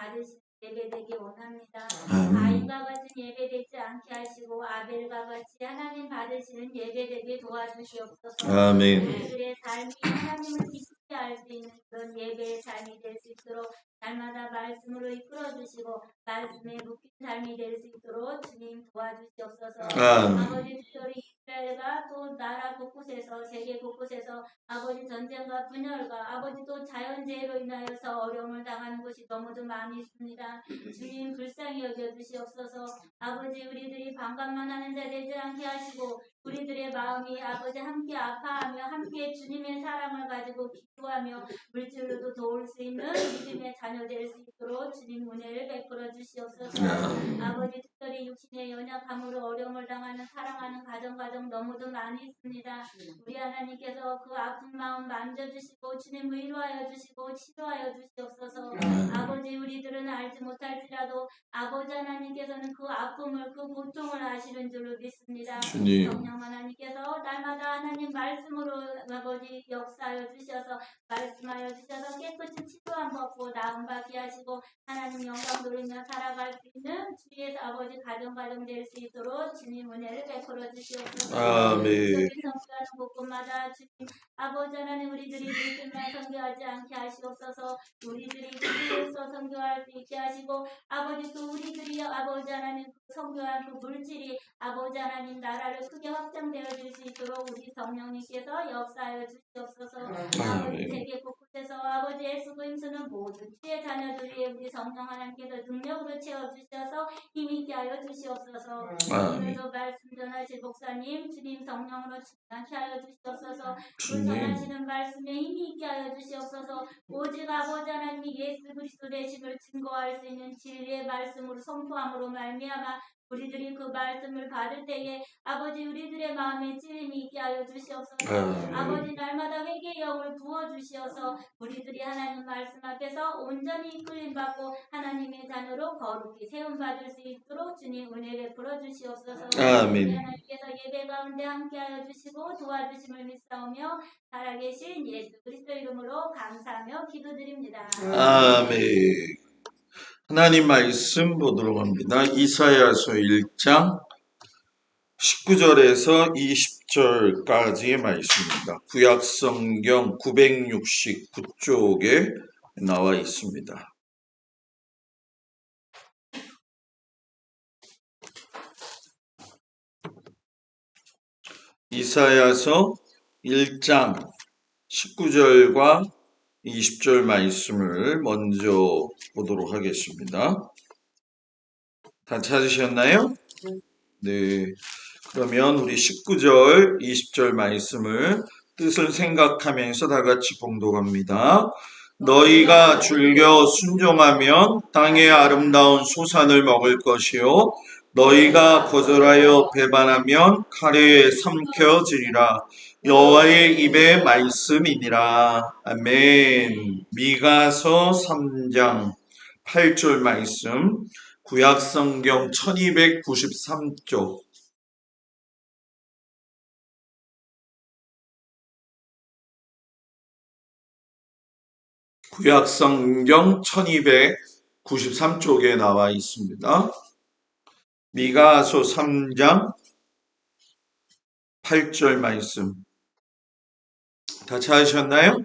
받으시는 예배되기 원합니다. 아멘. 가인과 같은 예배되지 않게 하시고 아벨과 같이 하나님 받으시는 예배되게 도와주시옵소서. 아멘. 우리들의 삶이 하나님을 기쁘게 할 수 있는 그런 예배의 삶이 될 수 있도록 날마다 말씀으로 이끌어주시고 말씀에 묶인 삶이 될 수 있도록 주님 도와주시옵소서. 아버지 특별히 이스라엘과 또 나라 곳곳에서 세계 곳곳에서 아버지 전쟁과 분열과 아버지 또 자연재해로 인하여서 어려움을 당하는 것이 너무도 많이 있습니다. 주님 불쌍히 여겨주시옵소서. 아버지 우리들이 반감만 하는 자 되지 않게 하시고 우리들의 마음이 아버지 함께 아파하며 함께 주님의 사랑을 가지고 기도하며 물질로도 도울 수 있는 믿음의 자녀 될 수 있도록 주님 은혜를 베풀어 주시옵소서. 아버지 특별히 육신의 연약함으로 어려움을 당하는 사랑하는 가정 너무도 많이 있습니다. 우리 하나님께서 그 아픈 마음 만져주시고 주님 위로하여 주시고 치료하여 주시옵소서. 아버지 우리들은 알지 못할지라도 아버지 하나님께서는 그 아픔을 그 고통을 아시는 줄로 믿습니다. 성령 하나님께서 날마다 하나님 말씀으로 아버지 역사하여 주셔서 말씀하여 주셔서 깨끗이 치료함 받고 나음 받게 하시고 하나님 영광 돌리며 살아갈 수 있는 주의 아버지 가정 될 수 있도록 주님 은혜를 베풀어 주시옵소서. 아멘. 성교하는 곳곳마다 주님 아버지 하나님 우리들이 물질만 선교하지 않게 하시옵소서. 우리들이 기도해서 선교할 수 있게 하시고 아버지 또 우리들이 아버지 하나님 선교한 그 물질이 아버지 하나님 나라를 크게 확장되어질 수 있도록 우리 성령님께서 역사하여 주시옵소서. 아버지 세계 곳곳에서 아버지 예수고 힘쓰는 모든 주의 자녀들이 우리 성령 하나님께서 능력으로 채워주셔서 힘있게 하여 주시옵소서. 오늘도 말씀 전하실 목사님 주님 성령으로 충만케 하여 주시옵소서. 그 전하시는 말씀에 힘있게 하여 주시옵소서. 오직 아버지 하나님이 예수 그리스도 되심을 증거할 수 있는 진리의 말씀으로 선포함으로 말미암아 우리들이 그 말씀을 받을 때에 아버지 우리들의 마음에 찔림이 있게 하여 주시옵소서. 아버지 날마다 회개의 영을 부어주시어서 우리들이 하나님 말씀 앞에서 온전히 이끌림 받고 하나님의 자녀로 거룩히 세움받을 수 있도록 주님 은혜 베풀어 주시옵소서. 아멘. 하나님께서 예배 가운데 함께하여 주시고 도와주심을 믿사오며 살아계신 예수 그리스도 이름으로 감사하며 기도드립니다. 아멘. 하나님 말씀 보도록 합니다. 이사야서 1장 19절에서 20절까지의 말씀입니다. 구약성경 969쪽에 나와 있습니다. 이사야서 1장 19절과 20절 말씀을 먼저 보도록 하겠습니다. 다 찾으셨나요? 네. 그러면 우리 19절, 20절 말씀을 뜻을 생각하면서 다 같이 봉독합니다. 너희가 즐겨 순종하면 땅의 아름다운 소산을 먹을 것이요 너희가 거절하여 배반하면 칼에 삼켜지리라. 여호와의 입의 말씀이니라. 아멘. 미가서 3장 8절 말씀, 구약성경 1293쪽. 구약성경 1293쪽에 나와 있습니다. 미가서 3장 8절 말씀. 다 찾으셨나요?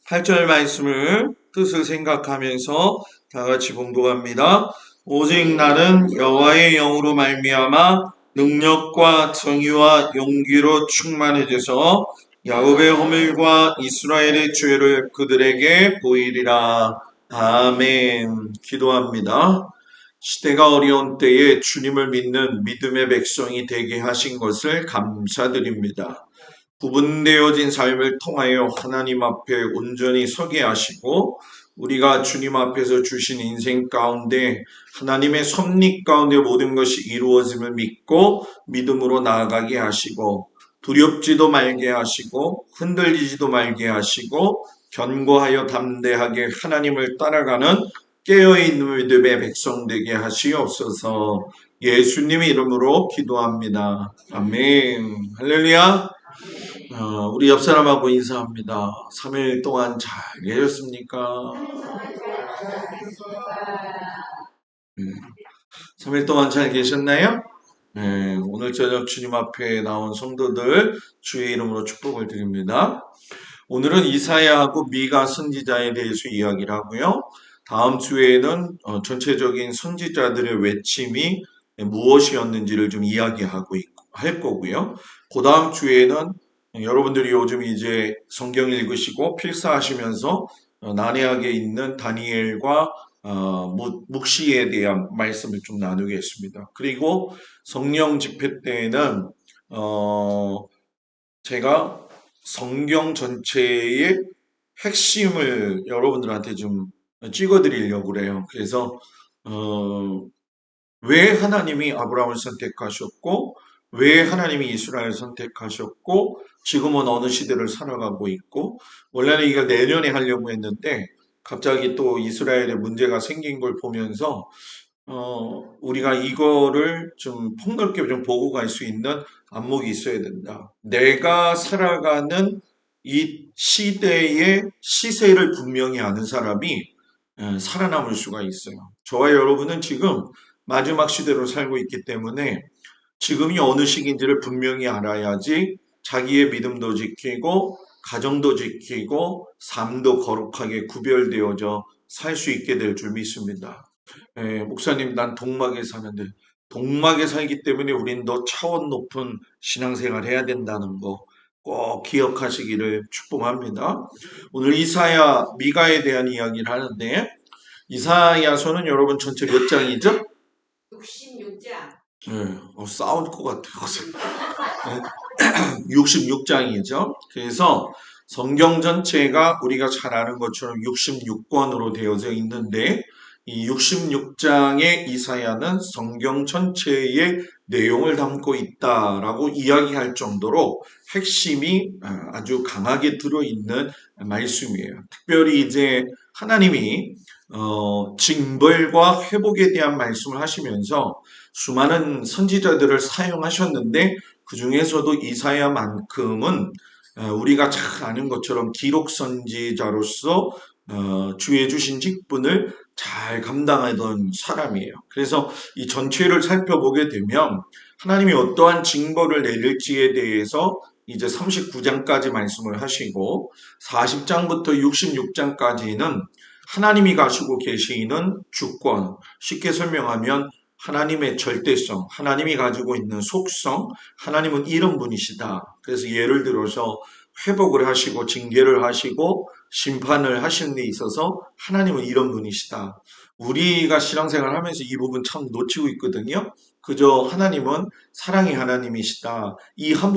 8절 말씀을 뜻을 생각하면서 다 같이 봉독합니다. 오직 나는 여호와의 영으로 말미암아 능력과 정의와 용기로 충만해져서 야곱의 허물과 이스라엘의 죄를 그들에게 보이리라. 아멘. 기도합니다. 시대가 어려운 때에 주님을 믿는 믿음의 백성이 되게 하신 것을 감사드립니다. 구분되어진 삶을 통하여 하나님 앞에 온전히 서게 하시고 우리가 주님 앞에서 주신 인생 가운데 하나님의 섭리 가운데 모든 것이 이루어짐을 믿고 믿음으로 나아가게 하시고 두렵지도 말게 하시고 흔들리지도 말게 하시고 견고하여 담대하게 하나님을 따라가는 깨어있는 믿음의 백성 되게 하시옵소서. 예수님 이름으로 기도합니다. 아멘. 할렐루야. 우리 옆 사람하고 인사합니다. 3일 동안 잘 계셨습니까? 3일 동안 잘 계셨나요? 네, 오늘 저녁 주님 앞에 나온 성도들 주의 이름으로 축복을 드립니다. 오늘은 이사야하고 미가 선지자에 대해서 이야기를 하고요. 다음 주에는 전체적인 선지자들의 외침이 무엇이었는지를 좀 이야기하고 할 거고요. 그 다음 주에는 여러분들이 요즘 이제 성경 읽으시고 필사하시면서 난해하게 있는 다니엘과 묵시에 대한 말씀을 좀 나누겠습니다. 그리고 성령 집회 때에는 제가 성경 전체의 핵심을 여러분들한테 좀 찍어드리려고 그래요. 그래서 왜 하나님이 아브라함을 선택하셨고, 왜 하나님이 이스라엘을 선택하셨고, 지금은 어느 시대를 살아가고 있고, 원래는 이걸 내년에 하려고 했는데, 갑자기 또 이스라엘에 문제가 생긴 걸 보면서 우리가 이거를 좀 폭넓게 좀 보고 갈 수 있는 안목이 있어야 된다. 내가 살아가는 이 시대의 시세를 분명히 아는 사람이 살아남을 수가 있어요. 저와 여러분은 지금 마지막 시대로 살고 있기 때문에 지금이 어느 시기인지를 분명히 알아야지 자기의 믿음도 지키고 가정도 지키고 삶도 거룩하게 구별되어져 살 수 있게 될 줄 믿습니다. 목사님, 난 동막에 사는데, 동막에 살기 때문에 우린 더 차원 높은 신앙생활 해야 된다는 거 꼭 기억하시기를 축복합니다. 오늘 이사야, 미가에 대한 이야기를 하는데, 이사야서는 여러분 전체 몇 장이죠? 66장. 싸울 것 같아요. 66장이죠. 그래서 성경 전체가 우리가 잘 아는 것처럼 66권으로 되어져 있는데 이 66장의 이사야는 성경 전체의 내용을 담고 있다라고 이야기할 정도로 핵심이 아주 강하게 들어있는 말씀이에요. 특별히 이제 하나님이 징벌과 회복에 대한 말씀을 하시면서 수많은 선지자들을 사용하셨는데 그 중에서도 이사야만큼은 우리가 잘 아는 것처럼 기록 선지자로서 주의 주신 직분을 잘 감당하던 사람이에요. 그래서 이 전체를 살펴보게 되면 하나님이 어떠한 징벌을 내릴지에 대해서 이제 39장까지 말씀을 하시고 40장부터 66장까지는 하나님이 가지고 계시는 주권, 쉽게 설명하면 하나님의 절대성, 하나님이 가지고 있는 속성, 하나님은 이런 분이시다. 그래서 예를 들어서 회복을 하시고 징계를 하시고 심판을 하시는 데 있어서 하나님은 이런 분이시다. 우리가 신앙생활 하면서 이 부분 참 놓치고 있거든요. 그저 하나님은 사랑의 하나님이시다. 이 한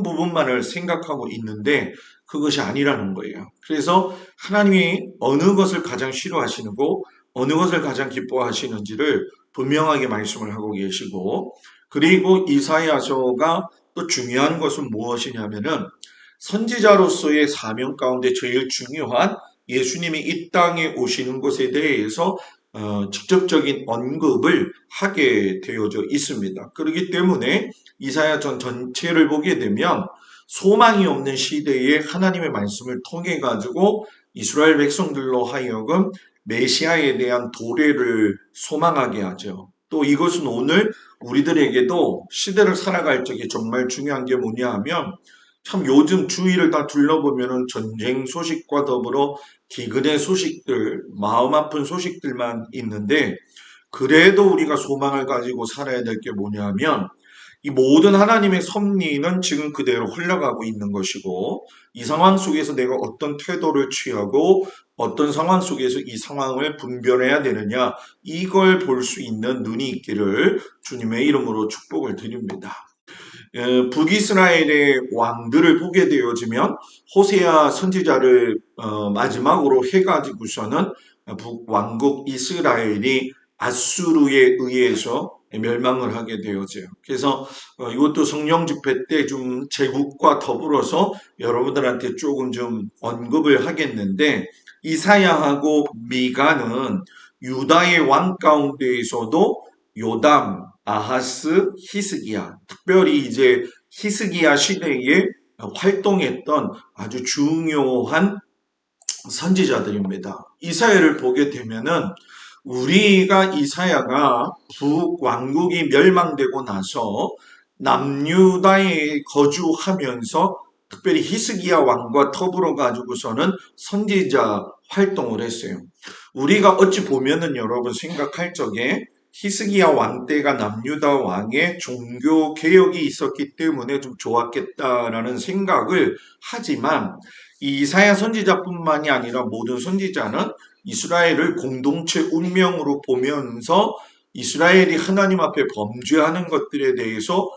부분만을 생각하고 있는데 그것이 아니라는 거예요. 그래서 하나님이 어느 것을 가장 싫어하시고 어느 것을 가장 기뻐하시는지를 분명하게 말씀을 하고 계시고, 그리고 이사야서가 또 중요한 것은 무엇이냐면은 선지자로서의 사명 가운데 제일 중요한 예수님이 이 땅에 오시는 것에 대해서 직접적인 언급을 하게 되어져 있습니다. 그렇기 때문에 이사야 전체를 보게 되면 소망이 없는 시대에 하나님의 말씀을 통해 가지고 이스라엘 백성들로 하여금 메시아에 대한 도래를 소망하게 하죠. 또 이것은 오늘 우리들에게도 시대를 살아갈 적에 정말 중요한 게 뭐냐 하면 참 요즘 주위를 다 둘러보면 전쟁 소식과 더불어 기근의 소식들, 마음 아픈 소식들만 있는데 그래도 우리가 소망을 가지고 살아야 될 게 뭐냐 하면 이 모든 하나님의 섭리는 지금 그대로 흘러가고 있는 것이고 이 상황 속에서 내가 어떤 태도를 취하고 어떤 상황 속에서 이 상황을 분별해야 되느냐 이걸 볼 수 있는 눈이 있기를 주님의 이름으로 축복을 드립니다. 북이스라엘의 왕들을 보게 되어지면 호세아 선지자를 마지막으로 해가지고서는 북왕국 이스라엘이 아수르에 의해서 멸망을 하게 되어져요. 그래서 이것도 성령 집회 때 좀 제국과 더불어서 여러분들한테 조금 좀 언급을 하겠는데 이사야하고 미가는 유다의 왕 가운데에서도 요담, 아하스, 히스기야, 특별히 이제 히스기야 시대에 활동했던 아주 중요한 선지자들입니다. 이사야를 보게 되면은 우리가 이사야가 북왕국이 멸망되고 나서 남유다에 거주하면서 특별히 히스기야 왕과 더불어 가지고서는 선지자 활동을 했어요. 우리가 어찌 보면은 여러분 생각할 적에 히스기야 왕 때가 남유다 왕의 종교 개혁이 있었기 때문에 좀 좋았겠다라는 생각을 하지만 이 이사야 선지자뿐만이 아니라 모든 선지자는 이스라엘을 공동체 운명으로 보면서 이스라엘이 하나님 앞에 범죄하는 것들에 대해서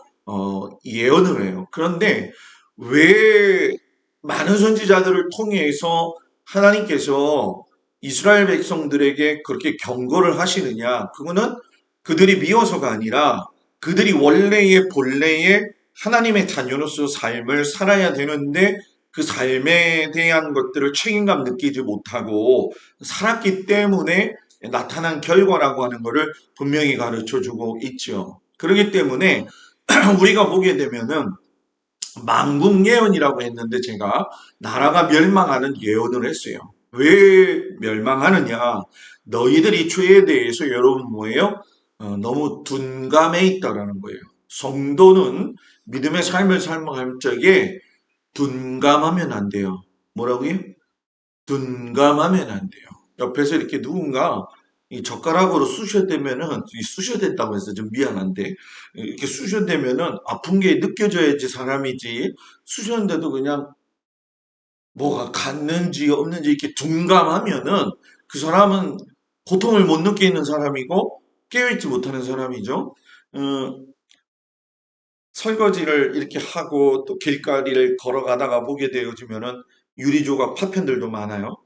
예언을 해요. 그런데 왜 많은 선지자들을 통해서 하나님께서 이스라엘 백성들에게 그렇게 경고를 하시느냐? 그거는 그들이 미워서가 아니라 그들이 원래의 본래의 하나님의 자녀로서 삶을 살아야 되는데 그 삶에 대한 것들을 책임감 느끼지 못하고 살았기 때문에 나타난 결과라고 하는 것을 분명히 가르쳐 주고 있죠. 그렇기 때문에 우리가 보게 되면은 망국 예언이라고 했는데 제가 나라가 멸망하는 예언을 했어요. 왜 멸망하느냐? 너희들이 죄에 대해서 여러분 뭐예요? 너무 둔감해 있다라는 거예요. 성도는 믿음의 삶을 살아갈 적에 둔감하면 안 돼요. 뭐라고요? 둔감하면 안 돼요. 옆에서 이렇게 누군가 이 젓가락으로 쑤셔대면은, 이 쑤셔댔다고 해서 좀 미안한데, 이렇게 쑤셔대면은 아픈 게 느껴져야지 사람이지, 쑤셨는데도 그냥 뭐가 갔는지 없는지 이렇게 둔감하면은 그 사람은 고통을 못 느끼는 사람이고 깨어있지 못하는 사람이죠. 어, 설거지를 이렇게 하고 또 길거리를 걸어가다가 보게 되어지면은 유리조각 파편들도 많아요.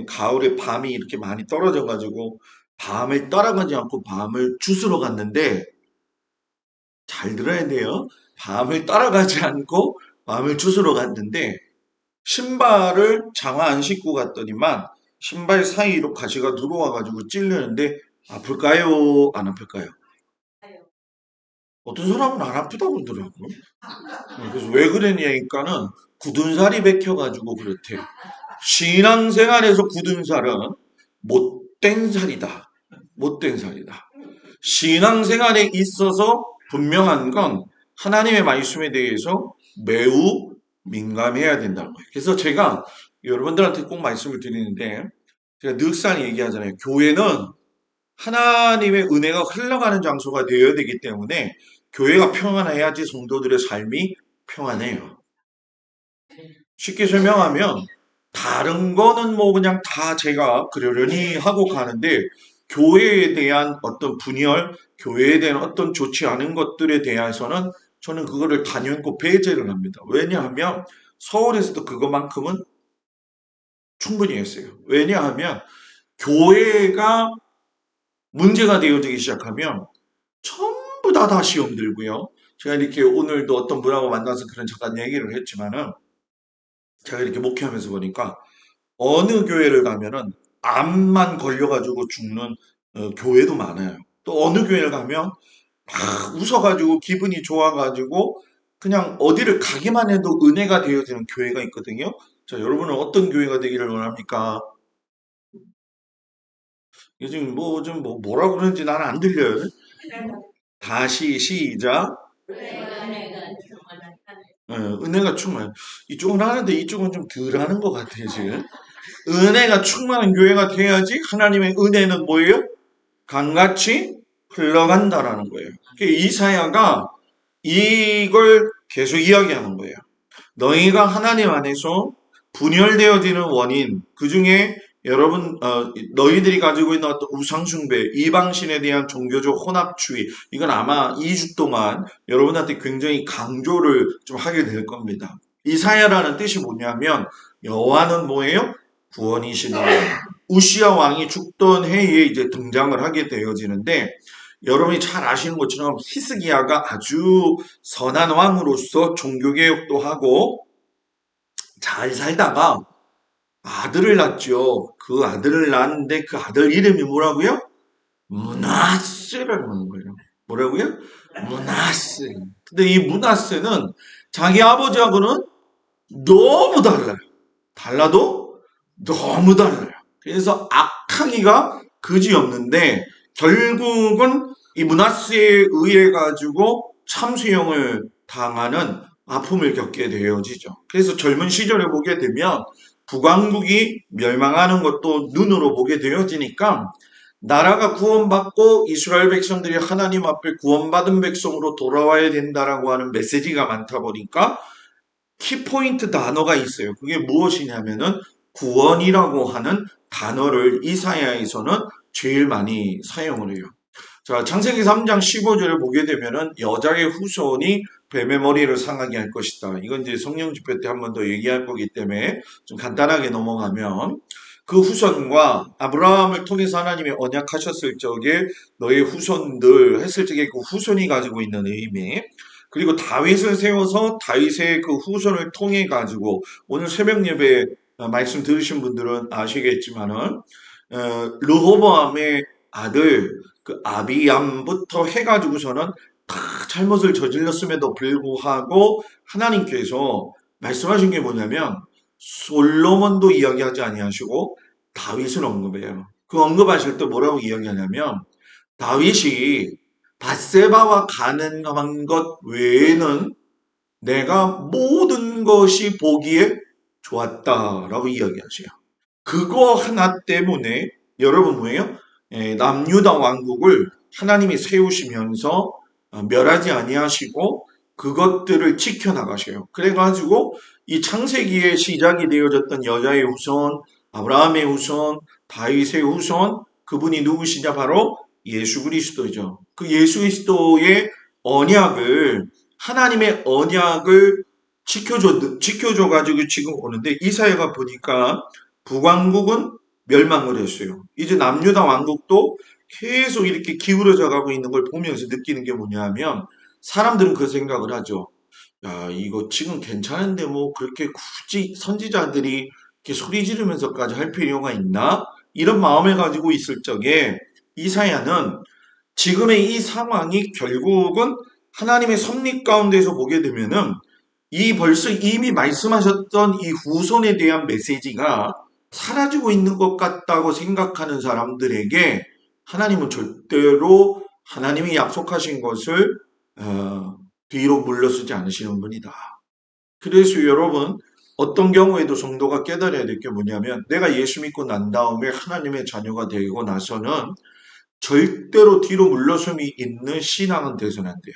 가을에 밤이 이렇게 많이 떨어져가지고 밤을 따라가지 않고 밤을 주스러 갔는데 잘 들어야 돼요. 밤을 따라가지 않고 밤을 주스러 갔는데 신발을 장화 안 신고 갔더니만 신발 사이로 가시가 들어와가지고 찔르는데 아플까요? 안 아플까요? 어떤 사람은 안 아프다고 그러더라고. 그래서 왜 그러냐니까는 굳은 살이 bek혀가지고 그렇대. 신앙생활에서 굳은 살은 못된 살이다. 못된 살이다. 신앙생활에 있어서 분명한 건 하나님의 말씀에 대해서 매우 민감해야 된다는 거예요. 그래서 제가 여러분들한테 꼭 말씀을 드리는데 제가 늘상 얘기하잖아요. 교회는 하나님의 은혜가 흘러가는 장소가 되어야 되기 때문에 교회가 평안해야지 성도들의 삶이 평안해요. 쉽게 설명하면 다른 거는 뭐 그냥 다 제가 그러려니 하고 가는데 교회에 대한 어떤 분열, 교회에 대한 어떤 좋지 않은 것들에 대해서는 저는 그거를 단연코 배제를 합니다. 왜냐하면 서울에서도 그것만큼은 충분히 했어요. 왜냐하면 교회가 문제가 되어지기 시작하면 전부 다 시험 들고요. 제가 이렇게 오늘도 어떤 분하고 만나서 그런 잠깐 얘기를 했지만은 제가 이렇게 목회하면서 보니까 어느 교회를 가면은 암만 걸려가지고 죽는 교회도 많아요. 또 어느 교회를 가면 막 웃어가지고 기분이 좋아가지고 그냥 어디를 가기만 해도 은혜가 되어지는 교회가 있거든요. 자, 여러분은 어떤 교회가 되기를 원합니까? 요즘 뭐라 그러는지 나는 안 들려요. 다시 시작. 은혜가 충만. 이쪽은 하는데 이쪽은 좀 덜 하는 것 같아요, 지금. 은혜가 충만한 교회가 돼야지 하나님의 은혜는 뭐예요? 강같이 흘러간다라는 거예요. 이사야가 이걸 계속 이야기하는 거예요. 너희가 하나님 안에서 분열되어지는 원인, 그 중에 여러분, 너희들이 가지고 있는 어떤 우상숭배, 이방신에 대한 종교적 혼합주의, 이건 아마 2주 동안 여러분한테 굉장히 강조를 좀 하게 될 겁니다. 이사야라는 뜻이 뭐냐면, 여호와는 뭐예요? 구원이시다. 우시야 왕이 죽던 해에 이제 등장을 하게 되어지는데, 여러분이 잘 아시는 것처럼 히스기야가 아주 선한 왕으로서 종교개혁도 하고 잘 살다가 아들을 낳죠. 그 아들을 낳았는데 그 아들 이름이 뭐라고요? 므낫세라는 거예요. 뭐라고요? 므낫세. 근데 이 므낫세는 자기 아버지하고는 너무 달라요. 달라도 너무 달라요. 그래서 악하기가 그지없는데 결국은 이 므낫세에 의해 가지고 참수형을 당하는 아픔을 겪게 되어지죠. 그래서 젊은 시절에 보게 되면 북왕국이 멸망하는 것도 눈으로 보게 되어지니까 나라가 구원받고 이스라엘 백성들이 하나님 앞에 구원받은 백성으로 돌아와야 된다라고 하는 메시지가 많다 보니까 키포인트 단어가 있어요. 그게 무엇이냐면은 구원이라고 하는 단어를 이사야에서는 제일 많이 사용을 해요. 자, 창세기 3장 15절을 보게 되면은 여자의 후손이 뱀의 머리를 상하게 할 것이다. 이건 이제 성령 집회 때 한 번 더 얘기할 거기 때문에 좀 간단하게 넘어가면 그 후손과 아브라함을 통해서 하나님이 언약하셨을 적에 너의 후손들 했을 적에 그 후손이 가지고 있는 의미, 그리고 다윗을 세워서 다윗의 그 후손을 통해 가지고 오늘 새벽 예배 말씀 들으신 분들은 아시겠지만은 르호보암의 아들 그 아비암부터 해가지고서는 다 잘못을 저질렀음에도 불구하고 하나님께서 말씀하신 게 뭐냐면 솔로몬도 이야기하지 아니하시고 다윗을 언급해요. 그 언급하실 때 뭐라고 이야기하냐면 다윗이 밧세바와 가능한 것 외에는 내가 모든 것이 보기에 좋았다라고 이야기하세요. 그거 하나 때문에 여러분 뭐예요? 남유다 왕국을 하나님이 세우시면서 멸하지 아니하시고 그것들을 지켜나가셔요. 그래가지고 이 창세기에 시작이 되어졌던 여자의 후손, 아브라함의 후손, 다윗의 후손, 그분이 누구시냐? 바로 예수 그리스도죠. 그 예수 그리스도의 언약을 하나님의 언약을 지켜줘가지고 지금 오는데 이사야가 보니까 북왕국은 멸망을 했어요. 이제 남유다 왕국도 계속 이렇게 기울어져 가고 있는 걸 보면서 느끼는 게 뭐냐 하면 사람들은 그 생각을 하죠. 야, 이거 지금 괜찮은데 뭐 그렇게 굳이 선지자들이 이렇게 소리 지르면서까지 할 필요가 있나? 이런 마음을 가지고 있을 적에 이사야는 지금의 이 상황이 결국은 하나님의 섭리 가운데서 보게 되면은 이 벌써 이미 말씀하셨던 이 후손에 대한 메시지가 사라지고 있는 것 같다고 생각하는 사람들에게 하나님은 절대로 하나님이 약속하신 것을 뒤로 물러서지 않으시는 분이다. 그래서 여러분 어떤 경우에도 성도가 깨달아야 될 게 뭐냐면 내가 예수 믿고 난 다음에 하나님의 자녀가 되고 나서는 절대로 뒤로 물러섬이 있는 신앙은 돼서는 안 돼요.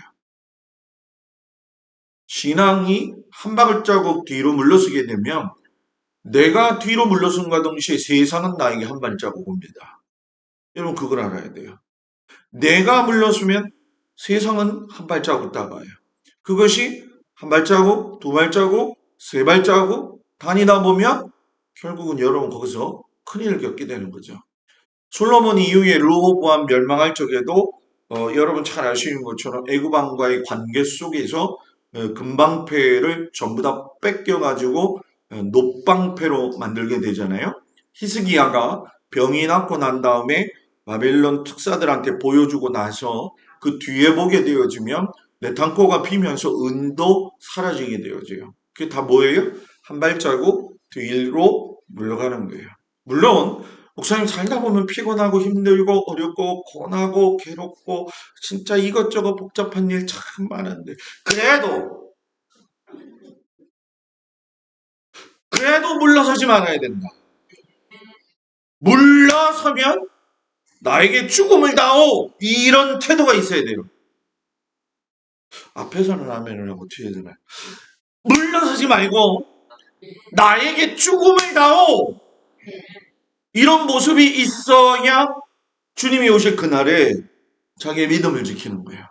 신앙이 한 발자국 뒤로 물러서게 되면 내가 뒤로 물러선과 동시에 세상은 나에게 한 발자국 옵니다. 여러분 그걸 알아야 돼요. 내가 물러서면 세상은 한 발자국 따라가요. 그것이 한 발자국, 두 발자국, 세 발자국 다니다 보면 결국은 여러분 거기서 큰일을 겪게 되는 거죠. 솔로몬 이후에 르호보암 멸망할 적에도 여러분 잘 아시는 것처럼 애굽 왕과의 관계 속에서 금방패를 전부 다 뺏겨가지고 놋방패로 만들게 되잖아요. 히스기야가 병이 낫고 난 다음에 바벨론 특사들한테 보여주고 나서 그 뒤에 보게 되어지면 내탄코가 피면서 은도 사라지게 되어져요. 그게 다 뭐예요? 한 발자국 뒤로 물러가는 거예요. 물론 목사님 살다 보면 피곤하고 힘들고 어렵고 고나고 괴롭고 진짜 이것저것 복잡한 일 참 많은데 그래도 물러서지 말아야 된다. 물러서면 나에게 죽음을 다오 이런 태도가 있어야 돼요. 앞에서는 아멘을 하고 뒤에서는 물러서지 말고 나에게 죽음을 다오 이런 모습이 있어야 주님이 오실 그날에 자기의 믿음을 지키는 거예요.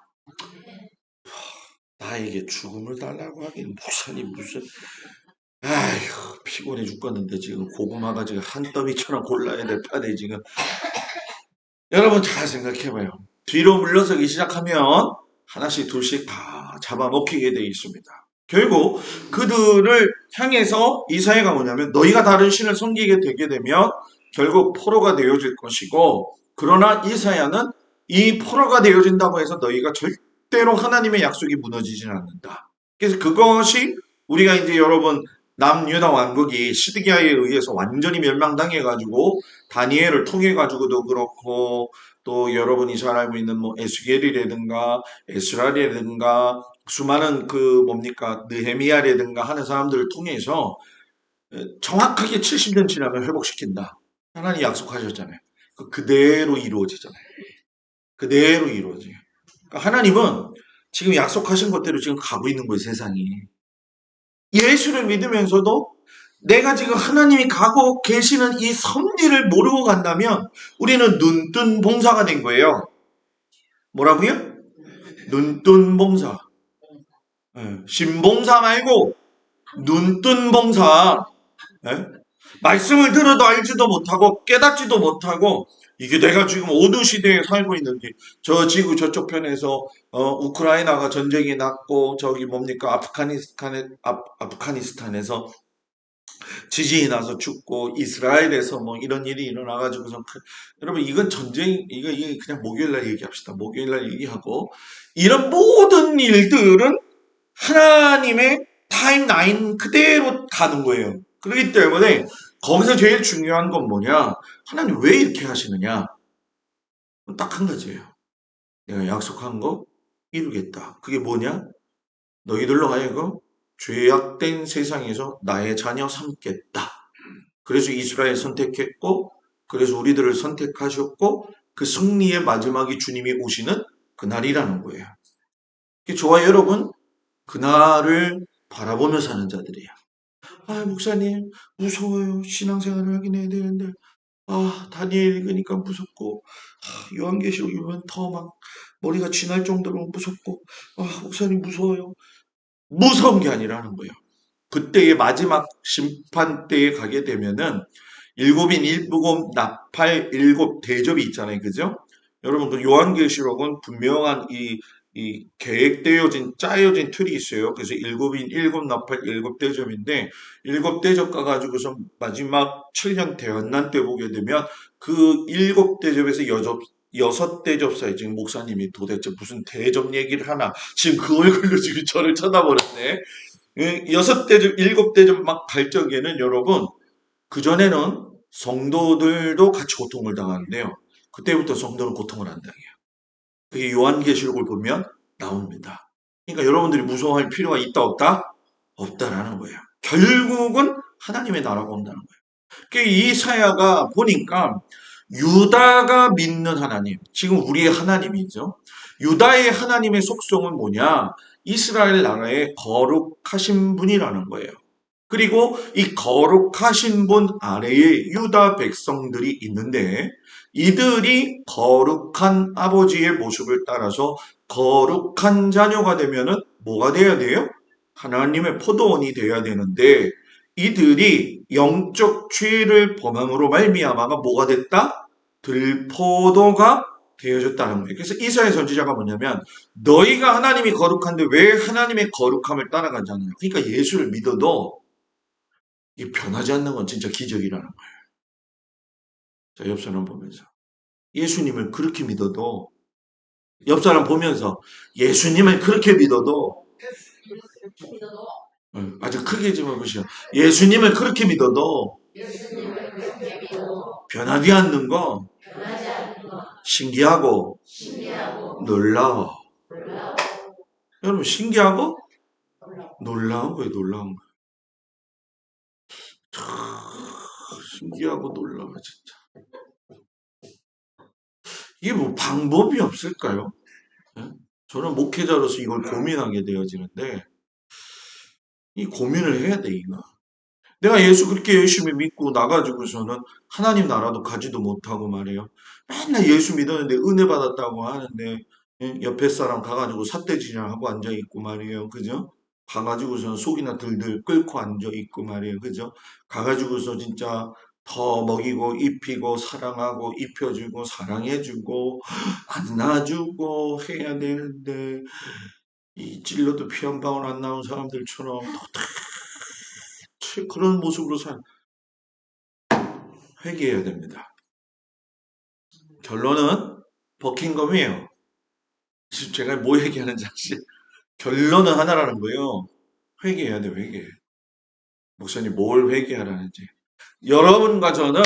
나에게 죽음을 달라고 하긴 목사님 무슨 아휴 피곤해 죽겠는데 지금 고구마가 지금 한 더미처럼 골라야 될 판에 지금 여러분 잘 생각해봐요. 뒤로 물러서기 시작하면 하나씩 둘씩 다 잡아먹히게 되어 있습니다. 결국 그들을 향해서 이사야가 뭐냐면 너희가 다른 신을 섬기게 되게 되면 결국 포로가 되어질 것이고 그러나 이사야는 이 포로가 되어진다고 해서 너희가 절대로 하나님의 약속이 무너지지는 않는다. 그래서 그것이 우리가 이제 여러분 남유다 왕국이 시드기야에 의해서 완전히 멸망당해가지고 다니엘을 통해가지고도 그렇고 또 여러분이 잘 알고 있는 뭐 에스겔이라든가 에스라라든가 수많은 그 뭡니까 느헤미야라든가 하는 사람들을 통해서 정확하게 70년 지나면 회복시킨다. 하나님 약속하셨잖아요. 그대로 이루어지잖아요. 그대로 이루어져요. 그러니까 하나님은 지금 약속하신 것대로 지금 가고 있는 거예요, 세상이. 예수를 믿으면서도 내가 지금 하나님이 가고 계시는 이 섭리를 모르고 간다면 우리는 눈뜬 봉사가 된 거예요. 뭐라고요? 눈뜬 봉사. 신봉사 말고 눈뜬 봉사. 예? 말씀을 들어도 알지도 못하고 깨닫지도 못하고 이게 내가 지금 어느 시대에 살고 있는지 저 지구 저쪽 편에서 우크라이나가 전쟁이 났고 저기 뭡니까 아프가니스탄에서 지진이 나서 죽고 이스라엘에서 뭐 이런 일이 일어나가지고서 여러분 이건 전쟁 이거 그냥 목요일날 얘기합시다. 목요일날 얘기하고 이런 모든 일들은 하나님의 타임라인 그대로 가는 거예요. 그렇기 때문에 거기서 제일 중요한 건 뭐냐? 하나님 왜 이렇게 하시느냐? 딱 한 가지예요. 내가 약속한 거 이루겠다. 그게 뭐냐? 너희들로 하여금 죄악된 세상에서 나의 자녀 삼겠다. 그래서 이스라엘 선택했고, 그래서 우리들을 선택하셨고, 그 승리의 마지막이 주님이 오시는 그날이라는 거예요. 저와 여러분, 그날을 바라보며 사는 자들이에요. 아, 목사님, 무서워요. 신앙생활을 하긴 해야 되는데, 다니엘 읽으니까 무섭고, 요한계시록 읽으면 더 막 머리가 쥐날 정도로 무섭고, 목사님 무서워요. 무서운 게 아니라는 거예요. 그때의 마지막 심판 때에 가게 되면은 일곱인 일부곱 나팔 일곱 대접이 있잖아요. 그죠? 여러분 그 요한계시록은 분명한 이 계획되어진 짜여진 틀이 있어요. 그래서 일곱인 일곱 나팔 일곱 대접인데 일곱 대접 가가지고서 마지막 7년 대환난 때 보게 되면 그 일곱 대접에서 여섯 대접 사이 지금 목사님이 도대체 무슨 대접 얘기를 하나 지금 그 얼굴로 지금 저를 쳐다보는데 여섯 대접 일곱 대접 막 갈 적에는 여러분 그전에는 성도들도 같이 고통을 당하는데요. 그때부터 성도는 고통을 안 당해요. 그게 요한계시록을 보면 나옵니다. 그러니까 여러분들이 무서워할 필요가 있다 없다? 없다라는 거예요. 결국은 하나님의 나라가 온다는 거예요. 그러니까 이사야가 보니까 유다가 믿는 하나님, 지금 우리의 하나님이죠. 유다의 하나님의 속성은 뭐냐? 이스라엘 나라의 거룩하신 분이라는 거예요. 그리고 이 거룩하신 분 아래에 유다 백성들이 있는데 이들이 거룩한 아버지의 모습을 따라서 거룩한 자녀가 되면은 뭐가 돼야 돼요? 하나님의 포도원이 돼야 되는데 이들이 영적 죄를 범함으로 말미암아가 뭐가 됐다? 들포도가 되어졌다는 거예요. 그래서 이사야 선지자가 뭐냐면 너희가 하나님이 거룩한데 왜 하나님의 거룩함을 따라가지 않느냐. 그러니까 예수를 믿어도 이 변하지 않는 건 진짜 기적이라는 거예요. 자, 옆 사람 보면서 예수님을 그렇게 믿어도 옆 사람 보면서 예수님을 그렇게 믿어도 아주 크게 좀 해보시죠. 예수님을 그렇게 믿어도 변하지 않는 거 신기하고 놀라워. 여러분 신기하고 놀라운 거예요. 놀라운 거예요. 참 신기하고 놀라워 진짜. 이게 뭐 방법이 없을까요? 예? 저는 목회자로서 이걸 고민하게 되어지는데 이 고민을 해야 돼 이거. 내가 예수 그렇게 열심히 믿고 나가지고서는 하나님 나라도 가지도 못하고 말이에요. 맨날 예수 믿었는데 은혜 받았다고 하는데 옆에 사람 가가지고 삿대질하고 앉아있고 말이에요. 그죠? 가가지고서는 속이나 들들 끓고 앉아있고 말이에요. 그죠? 가가지고서 진짜 더 먹이고 입히고 사랑하고 입혀주고 사랑해주고 안아주고 해야 되는데 이 찔러도 피 한 방울 안 나온 사람들처럼 그런 모습으로 회개해야 됩니다. 결론은 버킹검이에요. 지금 제가 뭐 얘기하는지 아시? 결론은 하나라는 거예요. 회개해야 돼, 회개. 목사님 뭘 회개하라는지. 여러분과 저는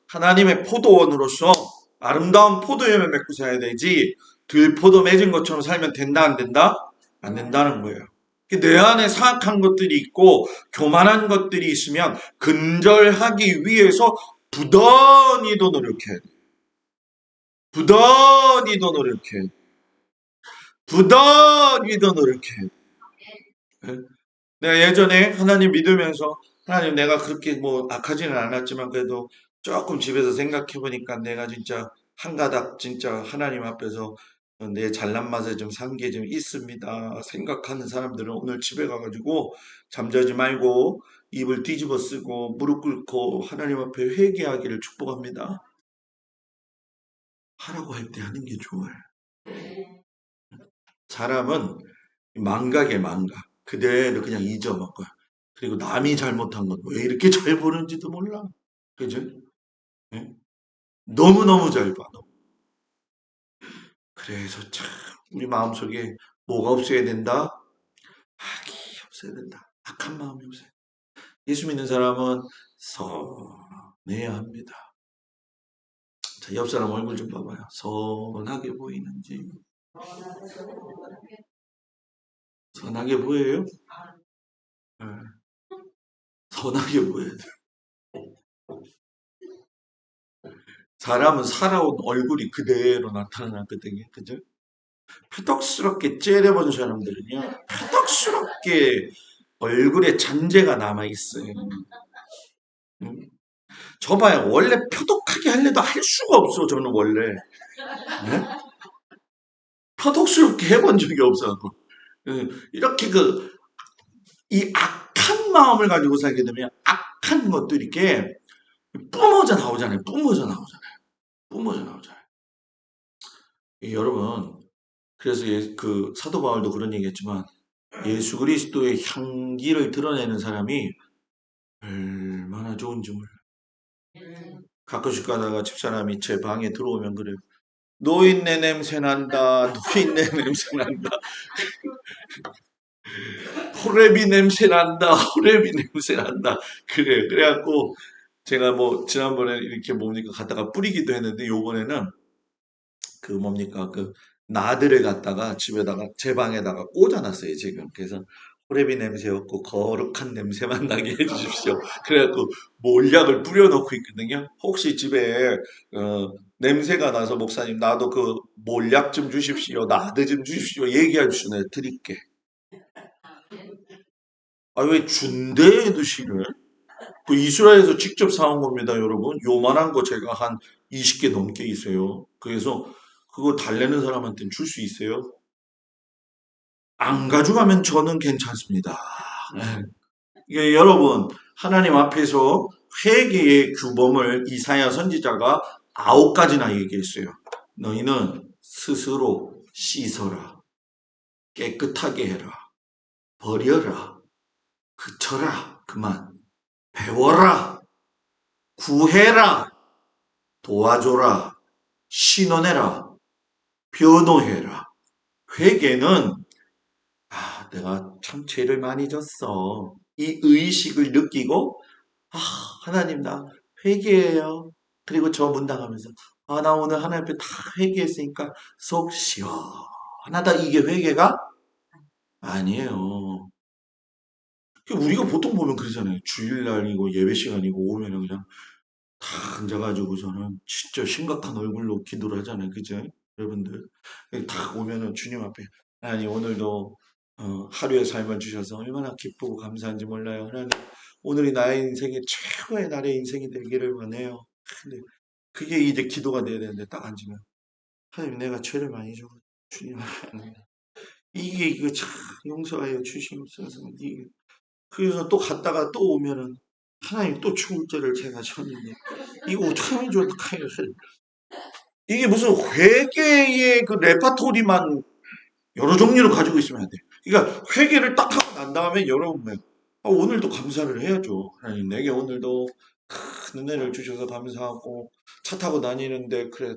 하나님의 포도원으로서 아름다운 포도염을 맺고 살아야 되지 들포도 맺은 것처럼 살면 된다 안 된다? 안 된다는 거예요. 내 안에 사악한 것들이 있고 교만한 것들이 있으면 근절하기 위해서 부단히도 노력해야 돼. 부단히도 노력해야 돼. 부단히도 노력해야 돼. 내가 예전에 하나님 믿으면서 하나님 내가 그렇게 뭐 악하지는 않았지만 그래도 조금 집에서 생각해 보니까 내가 진짜 한 가닥 진짜 하나님 앞에서 내 잘난 맛에 좀 산 게 좀 있습니다. 생각하는 사람들은 오늘 집에 가가지고 잠자지 말고 입을 뒤집어 쓰고 무릎 꿇고 하나님 앞에 회개하기를 축복합니다. 하라고 할 때 하는 게 좋아요. 사람은 망각에 망각. 그대로 그냥 잊어먹어요. 그리고 남이 잘못한 건 왜 이렇게 잘 보는지도 몰라. 그죠? 예? 너무너무 잘 봐. 그래서 참 우리 마음속에 뭐가 없어야 된다? 악이 없어야 된다. 악한 마음이 없어야 된다. 예수 믿는 사람은 선해야 합니다. 자, 옆 사람 얼굴 좀 봐봐요. 선하게 보이는지. 선하게 보여요? 네. 선하게 보여야 돼. 사람은 살아온 얼굴이 그대로 나타나거든요. 그죠? 표독스럽게 째려본 사람들은요, 표독스럽게 얼굴에 잔재가 남아있어요. 저 봐요. 원래 표독하게 하려도 할 수가 없어, 저는 원래. 네? 표독스럽게 해본 적이 없어요. 이렇게 이 악한 마음을 가지고 살게 되면 악한 것들이 이렇게 뿜어져 나오잖아요. 뿜어져 나오잖아요. 뿜어져 나오잖아요. 여러분, 그래서 그 사도 바울도 그런 얘기했지만 예수 그리스도의 향기를 드러내는 사람이 얼마나 좋은지 몰라요. 가끔씩 가다가 집사람이 제 방에 들어오면 그래요. 노인네 냄새 난다. 노인네 냄새 난다. 호레비 냄새 난다. 호레비 냄새 난다. 그래요. 그래갖고 제가 뭐 지난번에 이렇게 뭡니까 갖다가 뿌리기도 했는데 요번에는 그 뭡니까 그 나들을 갖다가 집에다가 제 방에다가 꽂아놨어요 지금. 그래서 호레비 냄새 없고 거룩한 냄새만 나게 해주십시오. 그래갖고 몰약을 뿌려놓고 있거든요. 혹시 집에 냄새가 나서 목사님 나도 그 몰약 좀 주십시오. 나드 좀 주십시오. 얘기할 수 내가 드릴게. 아 왜 준대에도 싫어요? 그 이스라엘에서 직접 사온 겁니다, 여러분. 요만한 거 제가 한 20개 넘게 있어요. 그래서 그거 달래는 사람한테는 줄 수 있어요? 안 가져가면 저는 괜찮습니다. 네. 이게 여러분, 하나님 앞에서 회개의 규범을 이사야 선지자가 9가지나 얘기했어요. 너희는 스스로 씻어라. 깨끗하게 해라. 버려라. 그쳐라. 그만. 배워라. 구해라. 도와줘라. 신원해라. 변호해라. 회개는 내가 참 죄를 많이 졌어. 이 의식을 느끼고 하나님 나 회개해요. 그리고 저 문당하면서 나 오늘 하나님 앞에 다 회개했으니까 속 시원하다. 이게 회개가 아니에요. 우리가 보통 보면 그러잖아요. 주일날이고 예배 시간이고 오면은 그냥 다 앉아가지고서는 진짜 심각한 얼굴로 기도를 하잖아요. 그죠? 여러분들. 다 오면은 주님 앞에 하나님 오늘도 하루의 삶을 주셔서 얼마나 기쁘고 감사한지 몰라요. 하나님 오늘이 나의 인생의 최고의 날의 인생이 되기를 원해요. 근데 그게 이제 기도가 돼야 되는데 딱 앉으면 하나님 내가 죄를 많이 져서 주님 이게 이거 참 용서하여 주시옵소서. 이게 그래서 또 갔다가 또 오면은 하나님 또 충죄를 제가 졌는데 이거 어떻게 하면 좋을까요? 이게 무슨 회개의 그 레파토리만 여러 종류를 가지고 있으면 안 돼. 그러니까 회개를 딱 하고 난 다음에 여러분 오늘도 감사를 해야죠. 하나님 내게 오늘도 큰 은혜를 주셔서 감사하고 차 타고 다니는데 그래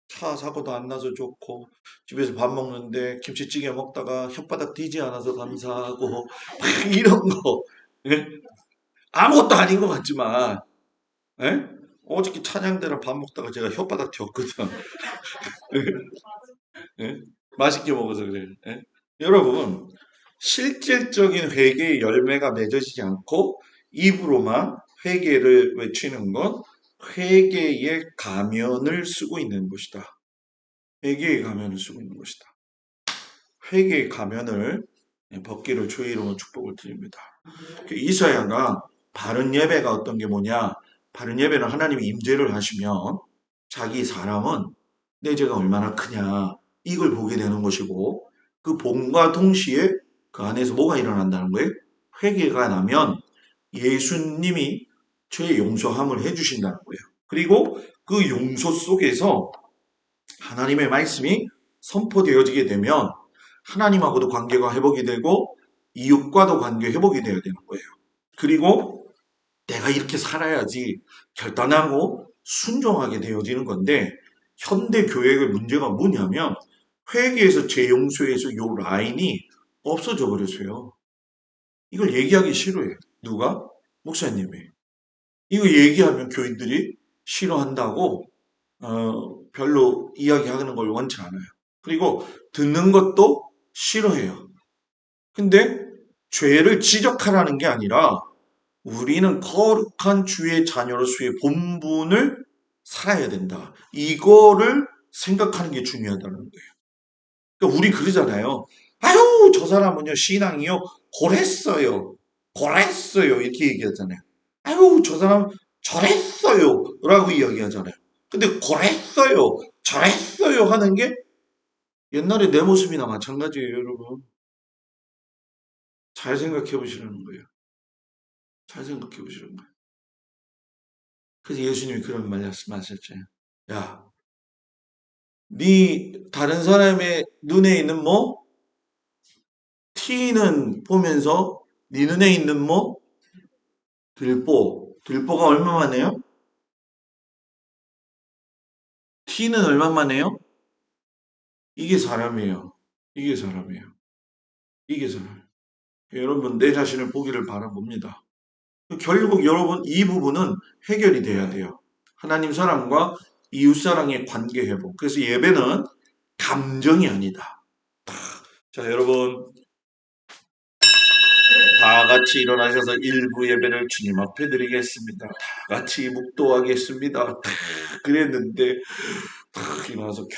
차 사고도 안 나서 좋고 집에서 밥 먹는데 김치찌개 먹다가 혓바닥 뒤지 않아서 감사하고 막 이런 거. 예? 아무것도 아닌 것 같지만, 예? 어저께 찬양 때랑 밥 먹다가 제가 혓바닥 튀었거든. 예? 맛있게 먹어서 그래요. 예? 여러분, 실질적인 회개의 열매가 맺어지지 않고 입으로만 회개를 외치는 건 회개의 가면을 쓰고 있는 것이다. 회개의 가면을 쓰고 있는 것이다. 회개의 가면을 벗기를 주의 이름으로 축복을 드립니다. 이사야가 바른 예배가 어떤 게 뭐냐? 바른 예배는 하나님이 임재를 하시면 자기 사람은 내 죄가 얼마나 크냐 이걸 보게 되는 것이고 그 본과 동시에 그 안에서 뭐가 일어난다는 거예요? 회개가 나면 예수님이 죄 용서함을 해주신다는 거예요. 그리고 그 용서 속에서 하나님의 말씀이 선포되어지게 되면 하나님하고도 관계가 회복이 되고 이웃과도 관계 회복이 되어야 되는 거예요. 그리고 내가 이렇게 살아야지 결단하고 순종하게 되어지는 건데 현대 교회의 문제가 뭐냐면 회개에서 죄 용서에서 요 라인이 없어져 버렸어요. 이걸 얘기하기 싫어해. 누가? 목사님이. 이거 얘기하면 교인들이 싫어한다고 별로 이야기하는 걸 원치 않아요. 그리고 듣는 것도 싫어해요. 근데 죄를 지적하라는 게 아니라 우리는 거룩한 주의 자녀로서의 본분을 살아야 된다. 이거를 생각하는 게 중요하다는 거예요. 그러니까 우리 그러잖아요. 아유, 저 사람은요, 신앙이요, 고랬어요. 고랬어요. 이렇게 얘기하잖아요. 아유, 저 사람 저랬어요. 라고 이야기하잖아요. 근데 고랬어요. 저랬어요. 하는 게 옛날에 내 모습이나 마찬가지예요, 여러분. 잘 생각해 보시라는 거예요. 잘 생각해 보시라는 거예요. 그래서 예수님이 그런 말씀하셨죠. 야, 네 다른 사람의 눈에 있는 뭐 티는 보면서 네 눈에 있는 뭐 들보가 얼마만해요? 티는 얼마만해요? 이게 사람이에요. 이게 사람이에요. 이게 사람. 여러분 내 자신을 보기를 바라봅니다. 결국 여러분 이 부분은 해결이 돼야 돼요. 하나님 사랑과 이웃 사랑의 관계 회복. 그래서 예배는 감정이 아니다. 자, 여러분 다 같이 일어나셔서 일부 예배를 주님 앞에 드리겠습니다. 다 같이 묵도하겠습니다. 그랬는데 일어나서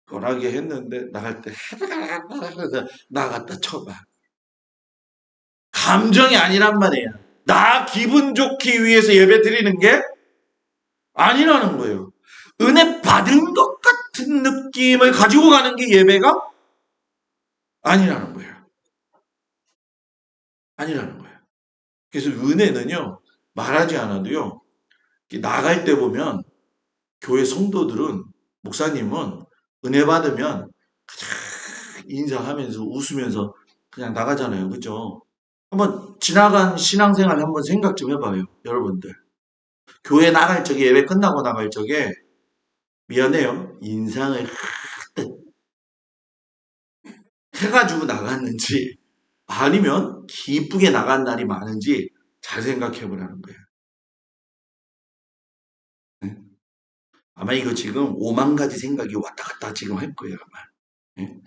편하게 했는데 나갈 때 나갔다 쳐봐. 감정이 아니란 말이에요. 나 기분 좋기 위해서 예배 드리는 게 아니라는 거예요. 은혜 받은 것 같은 느낌을 가지고 가는 게 예배가 아니라는 거예요. 아니라는 거예요. 그래서 은혜는요, 말하지 않아도요, 나갈 때 보면 교회 성도들은, 목사님은 은혜 받으면 그냥 인사하면서 웃으면서 그냥 나가잖아요. 그죠? 한번 지나간 신앙생활 한번 생각 좀 해봐요. 여러분들. 교회 나갈 적에, 예배 끝나고 나갈 적에, 미안해요. 인상을 해가지고 나갔는지, 아니면 기쁘게 나간 날이 많은지 잘 생각해 보라는 거예요. 네? 아마 이거 지금 5만 가지 생각이 왔다 갔다 지금 할 거예요, 아마. 네?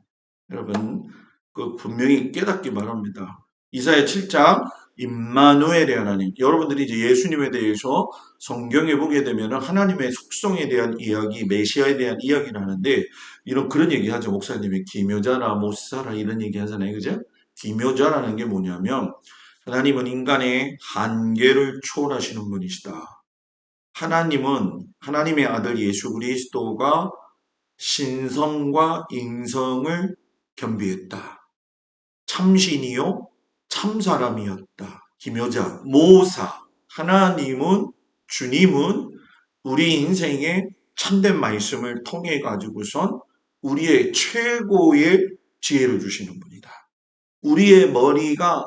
여러분, 그 분명히 깨닫기 바랍니다. 이사야 7장 임마누엘의 하나님. 여러분들이 이제 예수님에 대해서 성경에 보게 되면 하나님의 속성에 대한 이야기, 메시아에 대한 이야기를 하는데 이런 그런 얘기 하죠. 목사님이 기묘자라 못사라 이런 얘기 하잖아요. 그죠? 기묘자라는 게 뭐냐면 하나님은 인간의 한계를 초월하시는 분이시다. 하나님은 하나님의 아들 예수 그리스도가 신성과 인성을 겸비했다. 참신이요 참사람이었다. 기묘자, 모사. 하나님은 주님은 우리 인생의 참된 말씀을 통해 가지고선 우리의 최고의 지혜를 주시는 분이다. 우리의 머리가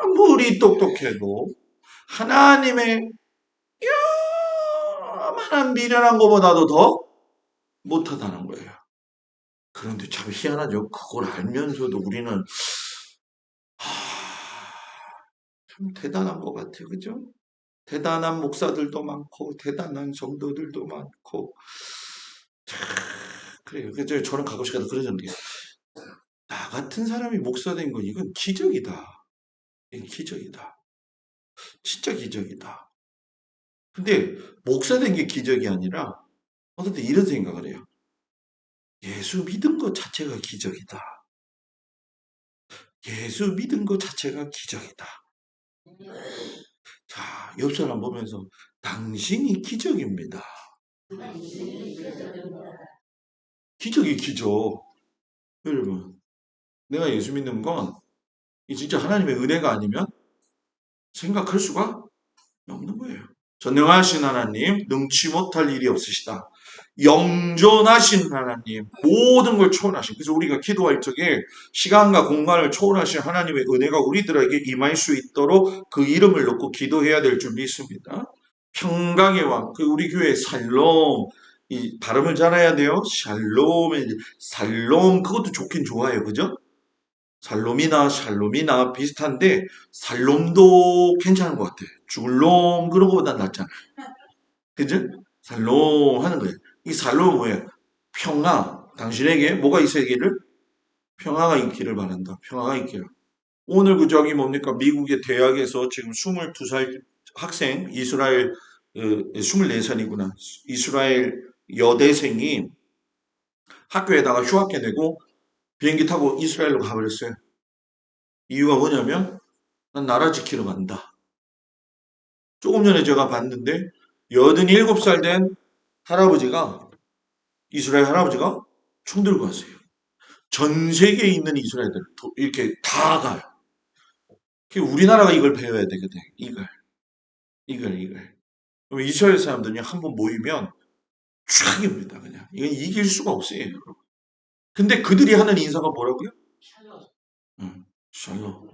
아무리 똑똑해도 하나님의 요만한 미련한 것보다도 더 못하다는 거예요. 그런데 참 희한하죠. 그걸 알면서도 우리는 참 대단한 것 같아요. 그죠? 대단한 목사들도 많고 대단한 성도들도 많고 그래요. 그래서 저는 가끔씩 그러는 게 나 같은 사람이 목사 된 건 이건 기적이다. 이건 기적이다. 진짜 기적이다. 근데 목사 된 게 기적이 아니라 어떨 때 이런 생각을 해요. 예수 믿은 것 자체가 기적이다. 예수 믿은 것 자체가 기적이다. 자, 옆 사람 보면서 당신이 기적입니다. 기적이 기적. 여러분, 내가 예수 믿는 건 이 진짜 하나님의 은혜가 아니면 생각할 수가 없는 거예요. 전능하신 하나님, 능치 못할 일이 없으시다. 영존하신 하나님, 모든 걸 초월하신. 그래서 우리가 기도할 적에 시간과 공간을 초월하신 하나님의 은혜가 우리들에게 임할 수 있도록 그 이름을 놓고 기도해야 될 줄 믿습니다. 평강의 왕, 그 우리 교회 살롬, 이 발음을 잘해야 돼요. 살롬, 그것도 좋긴 좋아요. 그죠? 살롬이나 샬롬이나 비슷한데 살롬도 괜찮은 것 같아. 줄롬 그런 것보다 낫잖아. 그죠? 살롬 하는 거예요. 이 살롬은 뭐예요? 평화. 당신에게 뭐가 있어야기를? 평화가 있기를 바란다. 평화가 있기를. 오늘 그 저기 뭡니까? 미국의 대학에서 지금 22살 학생, 이스라엘, 24살이구나. 이스라엘 여대생이 학교에다가 휴학계 내고 비행기 타고 이스라엘로 가버렸어요. 이유가 뭐냐면 난 나라 지키러 간다. 조금 전에 제가 봤는데 87살 된 할아버지가 이스라엘 할아버지가 총 들고 왔어요. 전 세계에 있는 이스라엘들 이렇게 다 가요. 우리나라가 이걸 배워야 되거든. 이걸. 그럼 이스라엘 사람들이 한번 모이면 쫙입니다. 그냥 이건 이길 수가 없어요. 근데 그들이 하는 인사가 뭐라고요? 샬롬.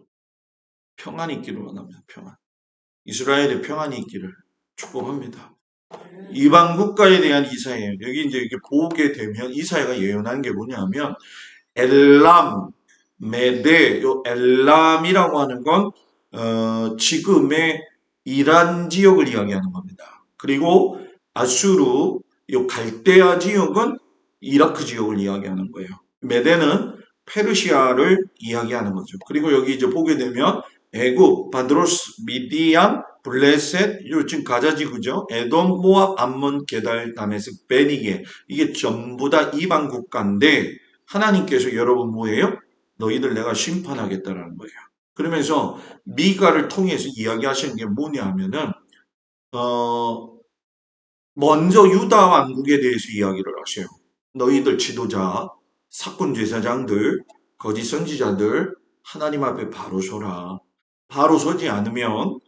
평안이 있기를 원합니다. 평안. 이스라엘의 평안이 있기를 축복합니다. 이방 국가에 대한 이사예요. 여기 이제 이렇게 보게 되면 이사야가 예언한 게 뭐냐면 엘람, 메데, 요 엘람이라고 하는 건 지금의 이란 지역을 이야기하는 겁니다. 그리고 아수르, 요 갈대아 지역은 이라크 지역을 이야기하는 거예요. 메데는 페르시아를 이야기하는 거죠. 그리고 여기 이제 보게 되면 애굽, 바드로스, 미디안, 블레셋, 지금 가자지구죠. 에돔, 모압, 암몬, 게달, 다메섹, 베니게 이게 전부 다 이방 국가인데 하나님께서 여러분 뭐예요? 너희들 내가 심판하겠다라는 거예요. 그러면서 미가를 통해서 이야기하시는 게 뭐냐 하면은 먼저 유다 왕국에 대해서 이야기를 하셔요. 너희들 지도자, 사꾼 제사장들, 거짓 선지자들 하나님 앞에 바로 서라. 바로 서지 않으면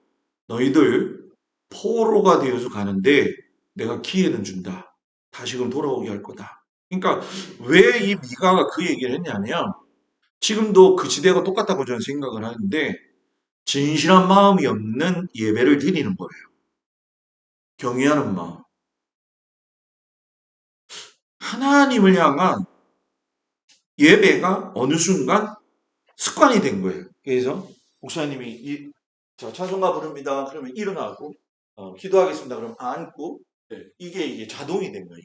너희들 포로가 되어서 가는데 내가 기회는 준다. 다시금 돌아오게 할 거다. 그러니까 왜 이 미가가 그 얘기를 했냐면 지금도 그 시대가 똑같다고 저는 생각을 하는데 진실한 마음이 없는 예배를 드리는 거예요. 경외하는 마음. 하나님을 향한 예배가 어느 순간 습관이 된 거예요. 그래서 목사님이 찬송가 부릅니다. 그러면 일어나고 기도하겠습니다. 그러면 앉고 이게 자동이 된 거예요.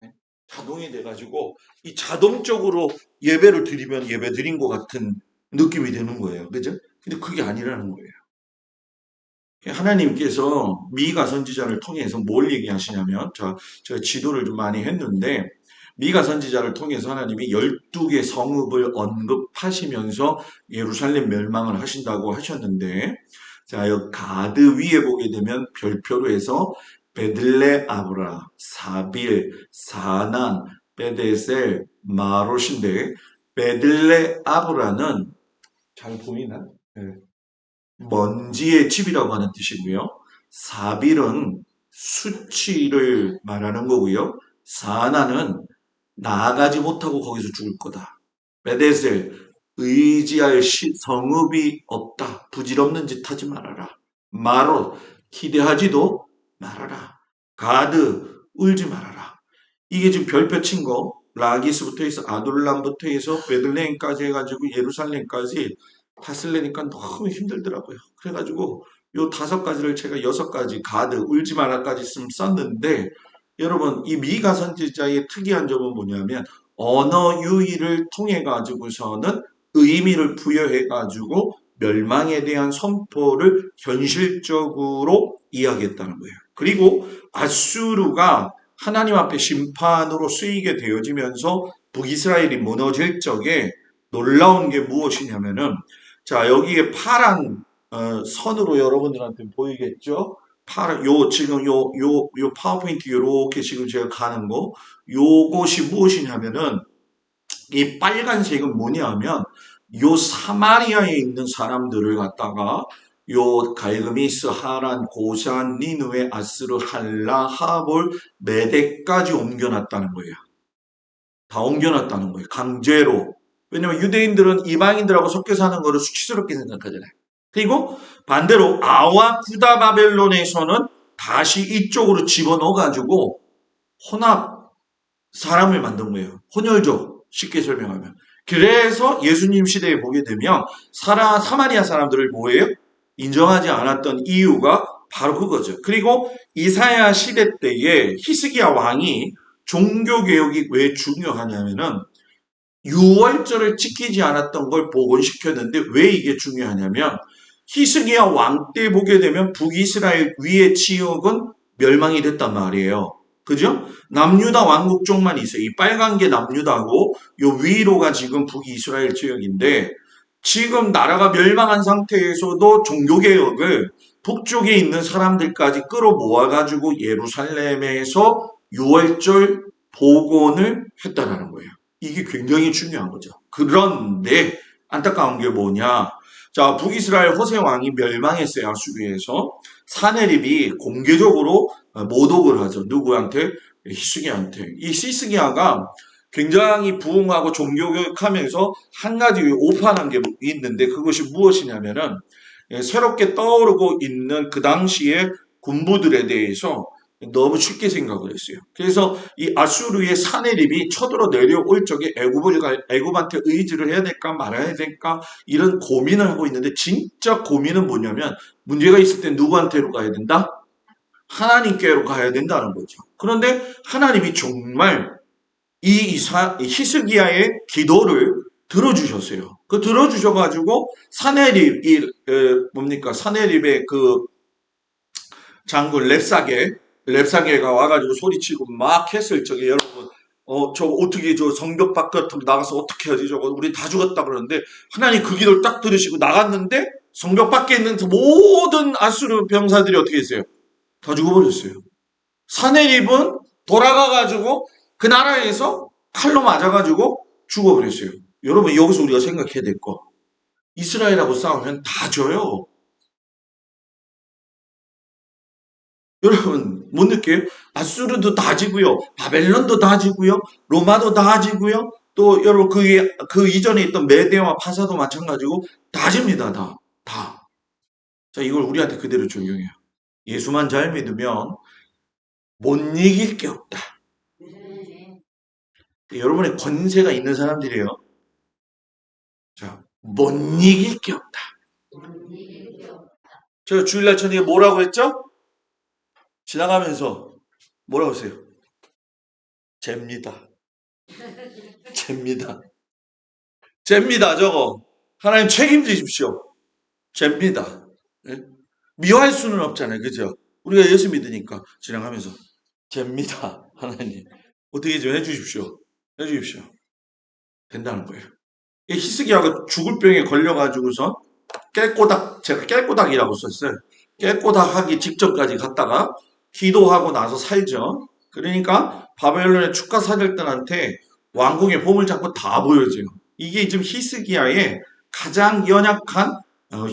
네? 자동이 돼가지고 이 자동적으로 예배를 드리면 예배 드린 것 같은 느낌이 드는 거예요. 그죠? 근데 그게 아니라는 거예요. 하나님께서 미가 선지자를 통해서 뭘 얘기하시냐면 제가 지도를 좀 많이 했는데 미가 선지자를 통해서 하나님이 12개 성읍을 언급하시면서 예루살렘 멸망을 하신다고 하셨는데 자, 여기 가드 위에 보게 되면 별표로 해서 베들레 아브라, 사빌, 사난, 베데셀, 마롯인데 베들레 아브라는 잘 보이나? 네. 먼지의 집이라고 하는 뜻이고요. 사빌은 수치를 말하는 거고요. 사나는 나아가지 못하고 거기서 죽을 거다. 베데셀 의지할 성읍이 없다. 부질없는 짓 하지 말아라. 마롯 기대하지도 말아라. 가드 울지 말아라. 이게 지금 별표 친 거 라기스부터 해서 아둘람부터 해서 베들레헴까지 해가지고 예루살렘까지 다 쓰려니까 너무 힘들더라고요. 그래가지고 요 5가지를 제가 6가지 가드 울지 마라까지 썼는데 여러분 이 미가 선지자의 특이한 점은 뭐냐면 언어 유희를 통해 가지고서는 의미를 부여해 가지고 멸망에 대한 선포를 현실적으로 이야기했다는 거예요. 그리고 아수르가 하나님 앞에 심판으로 쓰이게 되어지면서 북이스라엘이 무너질 적에 놀라운 게 무엇이냐면은 자 여기에 파란 선으로 여러분들한테 보이겠죠? 파란 지금 요 파워포인트 요렇게 지금 제가 가는 거 요것이 무엇이냐면은 이 빨간색은 뭐냐면 요 사마리아에 있는 사람들을 갖다가 요 갈그미스, 하란, 고산, 니느웨, 아스르, 할라, 하볼, 메덱까지 옮겨놨다는 거예요. 다 옮겨놨다는 거예요. 강제로. 왜냐면 유대인들은 이방인들하고 섞여 사는 거를 수치스럽게 생각하잖아요. 그리고 반대로 아와 구다 바벨론에서는 다시 이쪽으로 집어넣어가지고 혼합 사람을 만든 거예요. 혼혈족 쉽게 설명하면. 그래서 예수님 시대에 보게 되면 사마리아 사람들을 뭐예요? 인정하지 않았던 이유가 바로 그거죠. 그리고 이사야 시대 때에 히스기야 왕이 종교개혁이 왜 중요하냐면은 유월절을 지키지 않았던 걸 복원시켰는데 왜 이게 중요하냐면 히스기야 왕 때 보게 되면 북이스라엘 위의 지역은 멸망이 됐단 말이에요. 그죠? 남유다 왕국 쪽만 있어요. 이 빨간 게 남유다고 요 위로가 지금 북이스라엘 지역인데 지금 나라가 멸망한 상태에서도 종교개혁을 북쪽에 있는 사람들까지 끌어모아가지고 예루살렘에서 유월절 복원을 했다는 거예요. 이게 굉장히 중요한 거죠. 그런데 안타까운 게 뭐냐? 자, 북이스라엘 호세 왕이 멸망했어요. 아수르에서. 사네립이 공개적으로 모독을 하죠. 누구한테? 히스기야한테. 이 히스기야가 굉장히 부흥하고 종교교육하면서 한 가지 오판한 게 있는데 그것이 무엇이냐면은 새롭게 떠오르고 있는 그 당시의 군부들에 대해서 너무 쉽게 생각을 했어요. 그래서 이 아수르의 사네립이 쳐들어 내려올 적에 애굽한테 의지를 해야 될까 말아야 될까 이런 고민을 하고 있는데 진짜 고민은 뭐냐면 문제가 있을 때 누구한테로 가야 된다? 하나님께로 가야 된다는 거죠. 그런데 하나님이 정말 이 히스기야의 기도를 들어주셨어요. 그 들어주셔가지고 사네립 사네립의 그 장군 랩사게가 와가지고 소리치고 막 했을 적에 여러분 저거 어떻게 저 성벽 바깥으로 나가서 어떻게 하지 저거 우리 다 죽었다 그러는데 하나님 그 기도를 딱 들으시고 나갔는데 성벽 밖에 있는 모든 아수르 병사들이 어떻게 했어요? 다 죽어버렸어요. 사네립은 돌아가가지고 그 나라에서 칼로 맞아가지고 죽어버렸어요. 여러분 여기서 우리가 생각해야 될 거 이스라엘하고 싸우면 다 져요. 여러분 못 느껴요? 아수르도 다 지고요. 바벨론도 다 지고요. 로마도 다 지고요. 또 여러분 그 이전에 있던 메데와 파사도 마찬가지고 다 집니다. 다. 자 이걸 우리한테 그대로 적용해요. 예수만 잘 믿으면 못 이길 게 없다. 여러분의 권세가 있는 사람들이에요. 자, 못 이길 게 없다. 제가 주일날 저녁에 뭐라고 했죠? 지나가면서 뭐라고 했어요? 잽니다. 잽니다 저거. 하나님 책임지십시오. 잽니다. 예? 미워할 수는 없잖아요. 그죠? 우리가 예수 믿으니까 지나가면서 잽니다. 하나님 어떻게 좀 해주십시오. 된다는 거예요. 이 히스기야가 죽을 병에 걸려가지고서 제가 깰꼬닥이라고 썼어요. 깰꼬닥 하기 직전까지 갔다가 기도하고 나서 살죠. 그러니까 바벨론의 축가사절단한테 왕궁의 보물찾고 다 보여줘요. 이게 지금 히스기야의 가장 연약한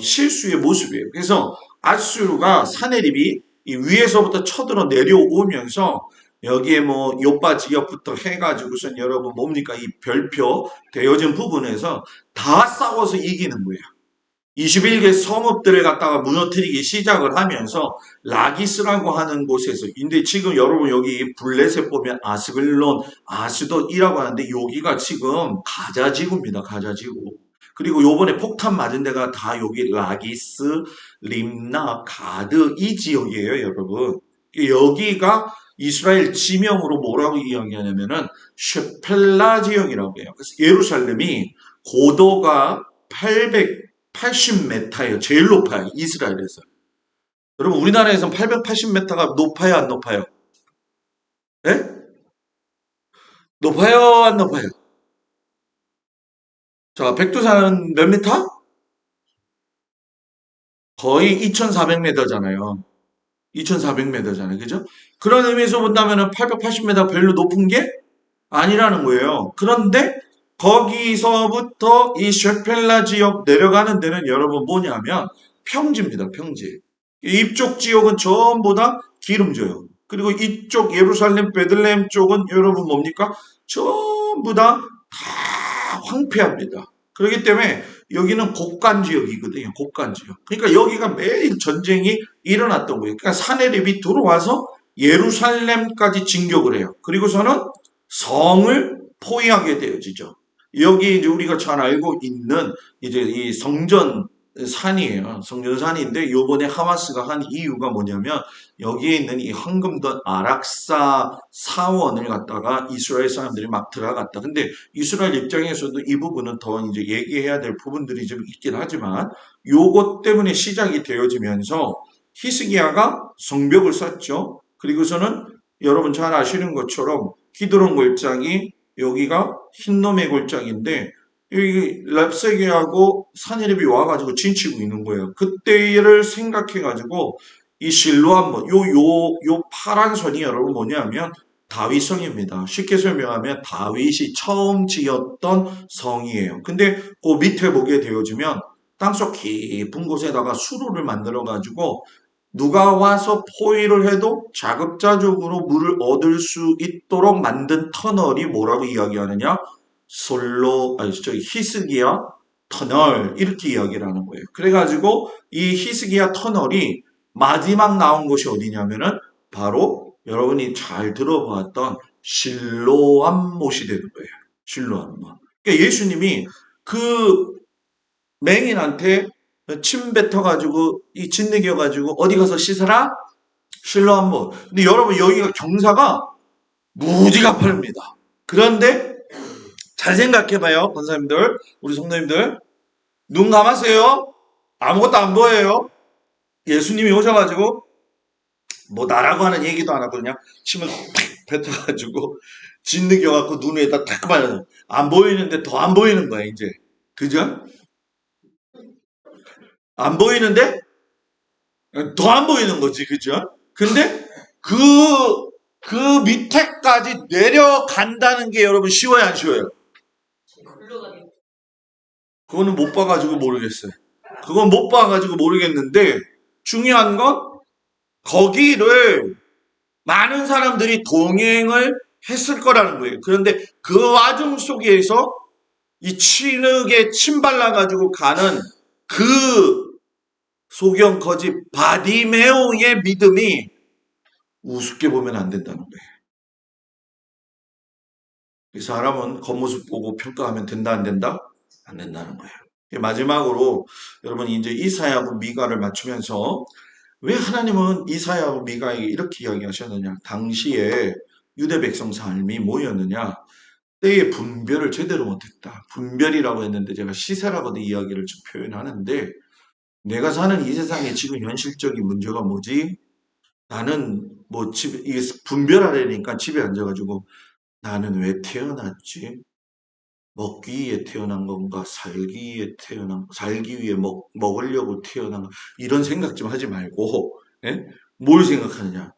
실수의 모습이에요. 그래서 아수르가 사네립이 이 위에서부터 쳐들어 내려오면서 여기에 뭐 요빠 지역부터 해가지고선 여러분 뭡니까 이 별표 되어진 부분에서 다 싸워서 이기는 거예요. 21개 성읍들을 갖다가 무너뜨리기 시작을 하면서 라기스라고 하는 곳에서 근데 지금 여러분 여기 블레셋 보면 아스글론, 아스돗이라고 하는데 여기가 지금 가자지구입니다. 가자지구. 그리고 요번에 폭탄 맞은 데가 다 여기 라기스, 림나, 가드 이 지역이에요, 여러분. 여기가 이스라엘 지명으로 뭐라고 이야기하냐면은 쉐펠라 지역이라고 해요. 그래서 예루살렘이 고도가 880m예요. 제일 높아요. 이스라엘에서. 여러분 우리나라에서는 880m가 높아요, 안 높아요? 예? 높아요, 안 높아요? 자, 백두산은 몇 미터? 거의 2400m잖아요. 2400m잖아요. 그죠? 그런 의미에서 본다면 880m 별로 높은 게 아니라는 거예요. 그런데 거기서부터 이 쉐펠라 지역 내려가는 데는 여러분 뭐냐면 평지입니다. 평지. 이쪽 지역은 전부 다 기름져요. 그리고 이쪽 예루살렘 베들레헴 쪽은 여러분 뭡니까? 전부 다 황폐합니다. 그렇기 때문에 여기는 곡간 지역이거든요. 곡간 지역. 그러니까 여기가 매일 전쟁이 일어났던 거예요. 그러니까 사내립이 들어와서 예루살렘까지 진격을 해요. 그리고서는 성을 포위하게 되어지죠. 여기 이제 우리가 잘 알고 있는 이제 이 성전 산이에요. 성전산인데 요번에 하마스가 한 이유가 뭐냐면 여기에 있는 이 황금던 아락사 사원을 갖다가 이스라엘 사람들이 막 들어갔다. 근데 이스라엘 입장에서도 이 부분은 더 이제 얘기해야 될 부분들이 좀 있긴 하지만 요것 때문에 시작이 되어지면서 히스기야가 성벽을 쌓죠. 그리고서는 여러분 잘 아시는 것처럼 기드론 골짜기 여기가 흰놈의 골짜기인데 여기 랍세게하고 사내립이 와가지고 진치고 있는 거예요. 그때를 생각해가지고 이 실로암 요 파란 선이 여러분 뭐냐면 다윗성입니다. 쉽게 설명하면 다윗이 처음 지었던 성이에요. 근데 그 밑에 보게 되어지면 땅속 깊은 곳에다가 수로를 만들어가지고 누가 와서 포위를 해도 자급자족으로 물을 얻을 수 있도록 만든 터널이 뭐라고 이야기하느냐? 히스기야 터널 이렇게 이야기를 하는 거예요. 그래가지고 이 히스기야 터널이 마지막 나온 곳이 어디냐면은 바로 여러분이 잘 들어봤던 실로암 못이 되는 거예요. 실로암 못. 그러니까 예수님이 그 맹인한테 침 뱉어가지고 이 짓먹여가지고 어디 가서 씻어라? 실로암 못. 근데 여러분 여기가 경사가 무지가 빠릅니다. 그런데 잘 생각해봐요, 권사님들, 우리 성도님들. 눈 감았어요? 아무것도 안 보여요? 예수님이 오셔가지고 뭐 나라고 하는 얘기도 안 하고 그냥 침을 탁 뱉어가지고 짓먹여갖고 눈 위에다 탁 발라요. 안 보이는데 더 안 보이는 거야 이제. 그죠? 안 보이는데 더 안 보이는 거지. 그죠? 근데 그 밑에까지 내려간다는 게 여러분 쉬워요, 안 쉬워요? 그거는 못 봐가지고 모르겠어요. 그건 못 봐가지고 모르겠는데 중요한 건 거기를 많은 사람들이 동행을 했을 거라는 거예요. 그런데 그 와중 속에서 이 진흙에 침 발라가지고 가는 그 소경 거지 바디메오의 믿음이 우습게 보면 안 된다는 거예요. 이 사람은 겉모습 보고 평가하면 된다 안 된다? 안 된다는 거예요. 마지막으로 여러분 이제 이사야하고 미가를 맞추면서 왜 하나님은 이사야하고 미가에게 이렇게 이야기하셨느냐? 당시에 유대 백성 삶이 뭐였느냐? 때의 분별을 제대로 못했다. 분별이라고 했는데 제가 시세라고도 이야기를 좀 표현하는데 내가 사는 이 세상의 지금 현실적인 문제가 뭐지? 나는 뭐 이게 분별하려니까 집에 앉아가지고 나는 왜 태어났지? 먹기 위해 태어난 건가? 살기 위해 먹으려고 태어난 건가? 이런 생각 좀 하지 말고, 예? 뭘 생각하느냐?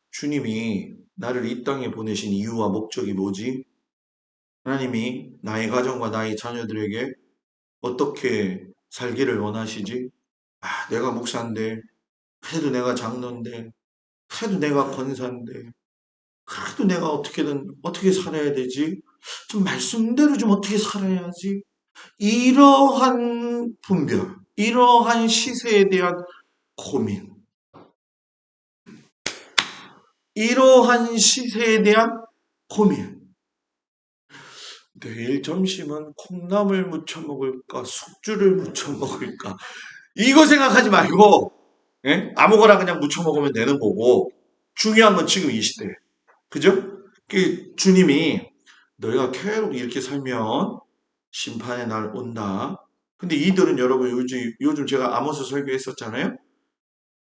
주님이 나를 이 땅에 보내신 이유와 목적이 뭐지? 하나님이 나의 가정과 나의 자녀들에게 어떻게 살기를 원하시지? 아, 내가 목사인데, 그래도 내가 장로인데, 그래도 내가 권사인데, 그래도 내가 어떻게 살아야 되지? 좀 말씀대로 좀 어떻게 살아야지? 이러한 분별. 이러한 시세에 대한 고민, 이러한 시세에 대한 고민. 내일 점심은 콩나물 무쳐 먹을까, 숙주를 무쳐 먹을까? 이거 생각하지 말고, 예? 아무거나 그냥 무쳐 먹으면 되는 거고, 중요한 건 지금 이 시대. 그죠? 주님이 너희가 계속 이렇게 살면 심판의 날 온다. 근데 이들은 여러분 요즘 제가 아모스 설교했었잖아요.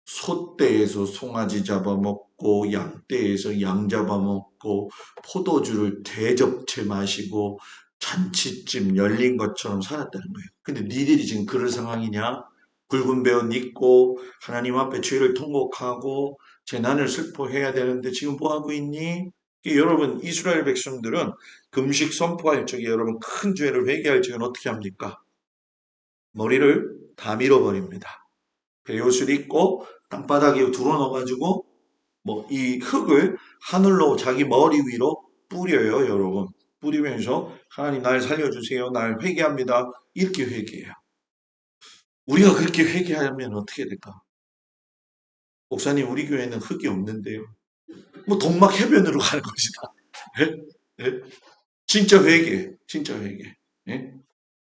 소떼에서 송아지 잡아먹고 양떼에서 양 잡아먹고 포도주를 대접채 마시고 잔치집 열린 것처럼 살았다는 거예요. 근데 니들이 지금 그럴 상황이냐? 굵은 베옷 입고 하나님 앞에 죄를 통곡하고 재난을 슬퍼해야 되는데 지금 뭐하고 있니? 여러분 이스라엘 백성들은 금식 선포할 적에 여러분 큰 죄를 회개할 적엔 어떻게 합니까? 머리를 다 밀어버립니다. 베옷을 입고 땅바닥에 둘러넣어가지고 뭐 이 흙을 하늘로 자기 머리 위로 뿌려요, 여러분. 뿌리면서 하나님 날 살려주세요, 날 회개합니다. 이렇게 회개해요. 우리가 그렇게 회개하면 어떻게 될까? 목사님, 우리 교회는 흙이 없는데요. 뭐 동막 해변으로 가는 것이다. 예? 예? 진짜 회개, 진짜 회개. 예?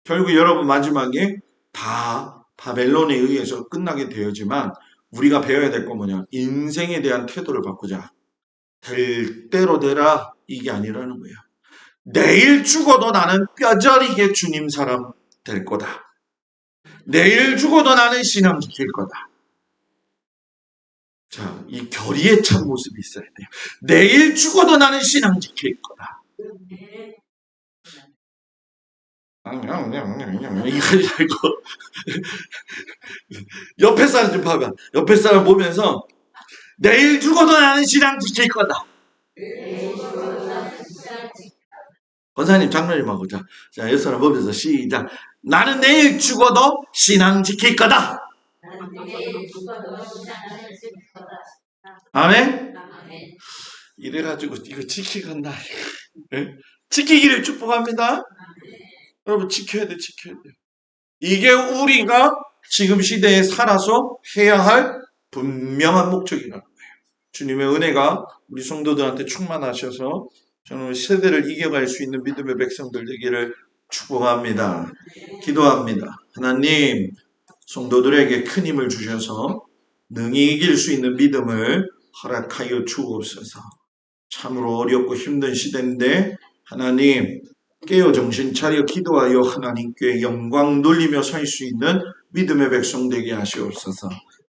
결국 여러분 마지막에 다 바벨론에 의해서 끝나게 되었지만 우리가 배워야 될 건 뭐냐? 인생에 대한 태도를 바꾸자. 될 대로 되라 이게 아니라는 거야. 내일 죽어도 나는 뼈저리게 주님 사람 될 거다. 내일 죽어도 나는 신앙 지킬 거다. 자, 이 결의에 찬 모습이 있어야 돼요. 내일 죽어도 나는 신앙 지킬 거다. 이거 옆에 사람 좀 봐봐. 옆에 사람 보면서 내일 죽어도 나는 신앙 지킬 거다. 권사님, 장로님하고 자, 옆 사람 보면서 시작. 나는 내일 죽어도 신앙 지킬 거다. 아멘? 이래가지고 이거 지키겠나? 네? 지키기를 축복합니다. 여러분 지켜야 돼, 지켜야 돼. 이게 우리가 지금 시대에 살아서 해야 할 분명한 목적이라는 거예요. 주님의 은혜가 우리 성도들한테 충만하셔서 저는 세대를 이겨갈 수 있는 믿음의 백성들 되기를 축복합니다. 기도합니다. 하나님, 성도들에게 큰 힘을 주셔서 능히 이길 수 있는 믿음을 허락하여 주옵소서. 참으로 어렵고 힘든 시대인데 하나님 깨어 정신 차려 기도하여 하나님께 영광 돌리며 설 수 있는 믿음의 백성 되게 하시옵소서.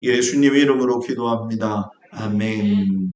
예수님 이름으로 기도합니다. 아멘.